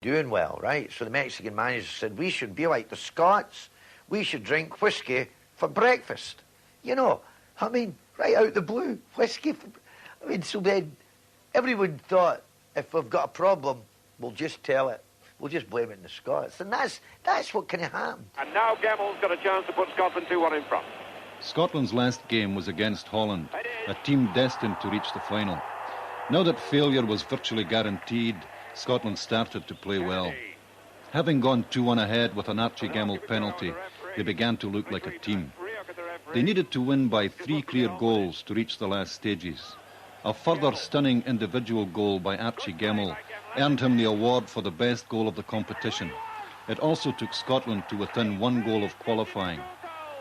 doing well, right? So the Mexican manager said, we should be like the Scots. We should drink whiskey for breakfast. You know, I mean, right out the blue, whiskey for... I mean, so then everyone thought, if we've got a problem, we'll just tell it. We'll just blame it on the Scots. And that's what can happen. And now Gemmell's got a chance to put Scotland 2-1 in front. Scotland's last game was against Holland, a team destined to reach the final. Now that failure was virtually guaranteed, Scotland started to play well. Having gone 2-1 ahead with an Archie Gemmill penalty, they began to look like a team. They needed to win by 3 clear goals to reach the last stages. A further stunning individual goal by Archie Gemmill earned him the award for the best goal of the competition. It also took Scotland to within 1 goal of qualifying.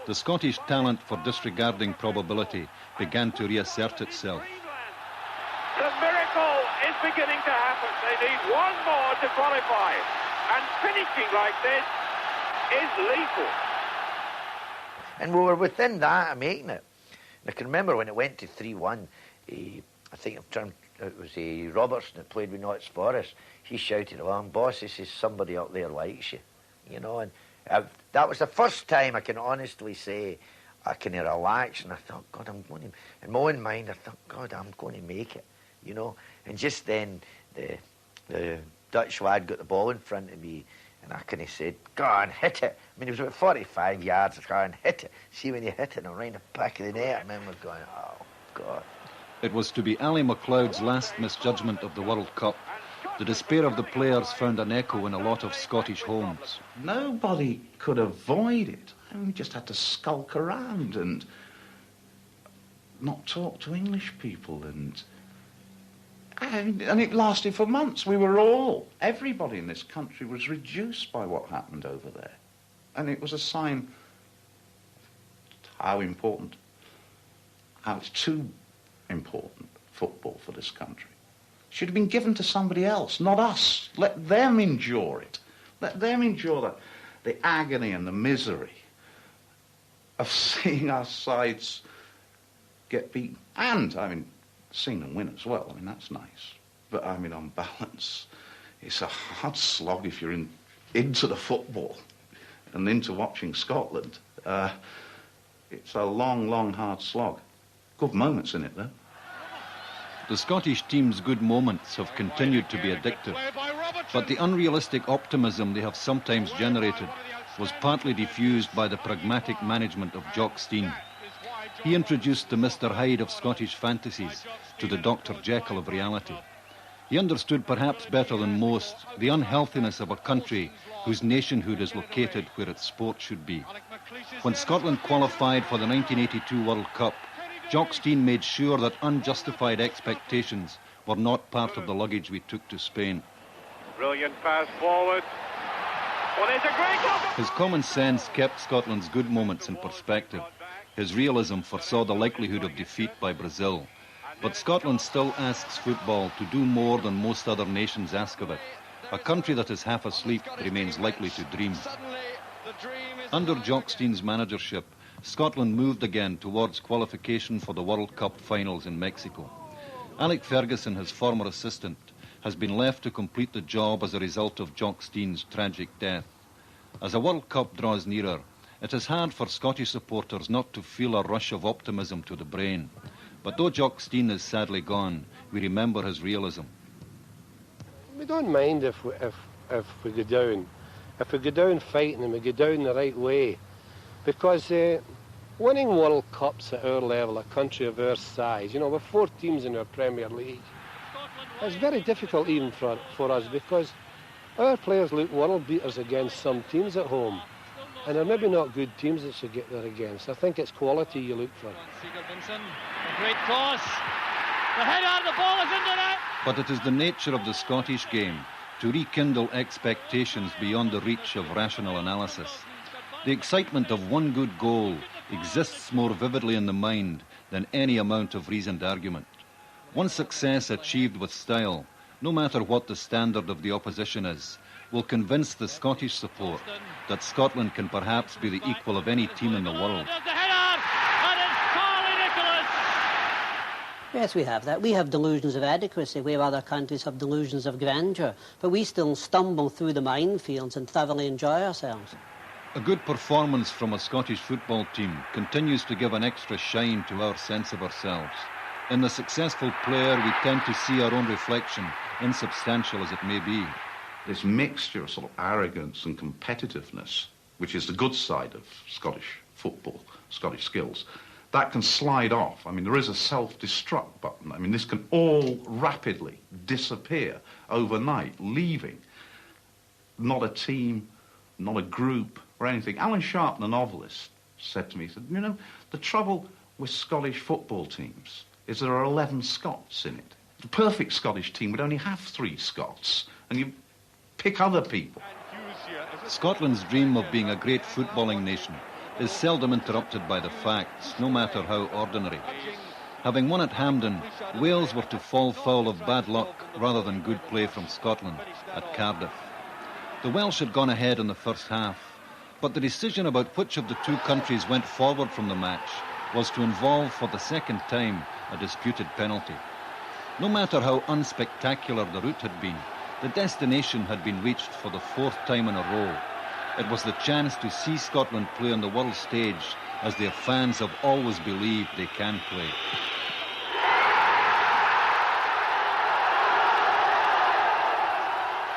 The Scottish talent for disregarding probability began to reassert itself. The miracle is beginning to happen. They need 1 more to qualify. And finishing like this is lethal. And we were within that of making it. And I can remember when it went to 3-1, I think it was Robertson that played with Notts Forest. He shouted along, boss, he says, somebody up there likes you. You know, and that was the first time I can honestly say I can relax. And I thought, God, I'm going to... In my own mind, I thought, God, I'm going to make it. You know, and just then the Dutch lad got the ball in front of me, and I kind of said, go on, hit it. I mean, it was about 45 yards. Go on, hit it. See, when you hit it, and right in the back of the net, I remember going, oh, God. It was to be Ali MacLeod's last misjudgment of the World Cup. The despair of the players found an echo in a lot of Scottish homes. Nobody could avoid it. I mean, we just had to skulk around and not talk to English people, and it lasted for months. Everybody in this country was reduced by what happened over there. And it was a sign how it's too important, football, for this country. Should have been given to somebody else, not us. Let them endure it. Let them endure the agony and the misery of seeing our sides get beaten. And, I mean, seeing them win as well. I mean, that's nice. But, I mean, on balance, it's a hard slog if you're into the football and into watching Scotland. It's a long, long, hard slog. Good moments in it, though. The Scottish team's good moments have continued to be addictive, but the unrealistic optimism they have sometimes generated was partly diffused by the pragmatic management of Jock Stein. He introduced the Mr. Hyde of Scottish fantasies to the Dr. Jekyll of reality. He understood perhaps better than most the unhealthiness of a country whose nationhood is located where its sport should be. When Scotland qualified for the 1982 World Cup, Jock Stein made sure that unjustified expectations were not part of the luggage we took to Spain. Brilliant pass forward. Well, there's a great... His common sense kept Scotland's good moments in perspective. His realism foresaw the likelihood of defeat by Brazil. But Scotland still asks football to do more than most other nations ask of it. A country that is half asleep remains likely to dream. Under Jock Stein's managership, Scotland moved again towards qualification for the World Cup finals in Mexico. Alec Ferguson, his former assistant, has been left to complete the job as a result of Jock Stein's tragic death. As a World Cup draws nearer, it is hard for Scottish supporters not to feel a rush of optimism to the brain. But though Jock Stein is sadly gone, we remember his realism. We don't mind if we go down. If we go down fighting and we go down the right way. Because winning World Cups at our level, a country of our size, you know, with 4 teams in our Premier League, it's very difficult even for us, because our players look world beaters against some teams at home. And they're maybe not good teams that should get there against. I think it's quality you look for. Sigurdsson, a great cross. The header, the ball is into it. But it is the nature of the Scottish game to rekindle expectations beyond the reach of rational analysis. The excitement of one good goal exists more vividly in the mind than any amount of reasoned argument. One success achieved with style, no matter what the standard of the opposition is, will convince the Scottish support that Scotland can perhaps be the equal of any team in the world. Yes, we have that. We have delusions of adequacy where other countries have delusions of grandeur, but we still stumble through the minefields and thoroughly enjoy ourselves. A good performance from a Scottish football team continues to give an extra shine to our sense of ourselves. In the successful player, we tend to see our own reflection, insubstantial as it may be. This mixture of sort of arrogance and competitiveness, which is the good side of Scottish football, Scottish skills, that can slide off. I mean, there is a self-destruct button. I mean, this can all rapidly disappear overnight, leaving not a team, not a group or anything. Alan Sharp, the novelist, said to me, he said, you know, the trouble with Scottish football teams is there are 11 Scots in it. The perfect Scottish team would only have 3 Scots, and you pick other people. Scotland's dream of being a great footballing nation is seldom interrupted by the facts, no matter how ordinary. Having won at Hampden, Wales were to fall foul of bad luck rather than good play from Scotland at Cardiff. The Welsh had gone ahead in the first half, but the decision about which of the two countries went forward from the match was to involve for the second time a disputed penalty. No matter how unspectacular the route had been, the destination had been reached for the 4th time in a row. It was the chance to see Scotland play on the world stage as their fans have always believed they can play.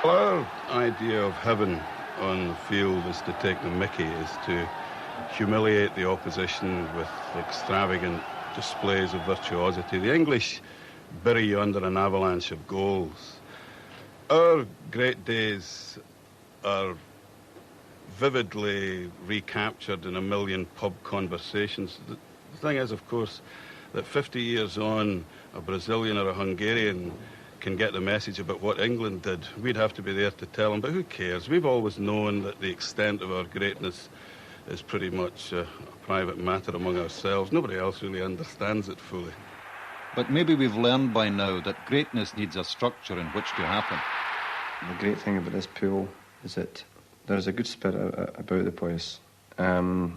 Our idea of heaven on the field is to take the mickey, is to humiliate the opposition with extravagant displays of virtuosity. The English bury you under an avalanche of goals. Our great days are vividly recaptured in a million pub conversations. The thing is, of course, that 50 years on, a Brazilian or a Hungarian can get the message about what England did. We'd have to be there to tell them, but who cares? We've always known that the extent of our greatness is pretty much a private matter among ourselves. Nobody else really understands it fully. But maybe we've learned by now that greatness needs a structure in which to happen. The great thing about this pool is that there's a good spirit about the players. There's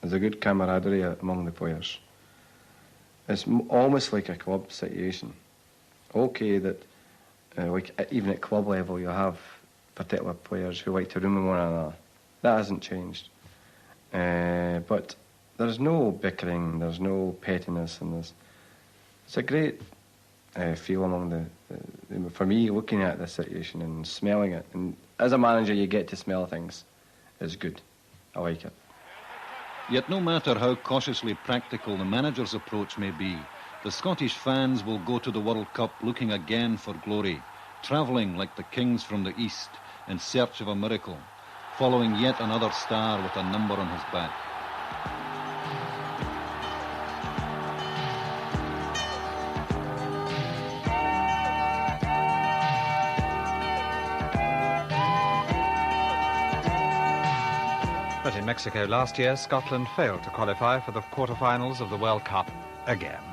a good camaraderie among the players. It's almost like a club situation. Okay, that like even at club level you have particular players who like to room with one another. That hasn't changed. But there's no bickering, there's no pettiness, and it's a great feel among the for me, looking at this situation and smelling it. And as a manager, you get to smell things. It's good. I like it. Yet no matter how cautiously practical the manager's approach may be, the Scottish fans will go to the World Cup looking again for glory, travelling like the kings from the East in search of a miracle, following yet another star with a number on his back. But in Mexico last year, Scotland failed to qualify for the quarter-finals of the World Cup again.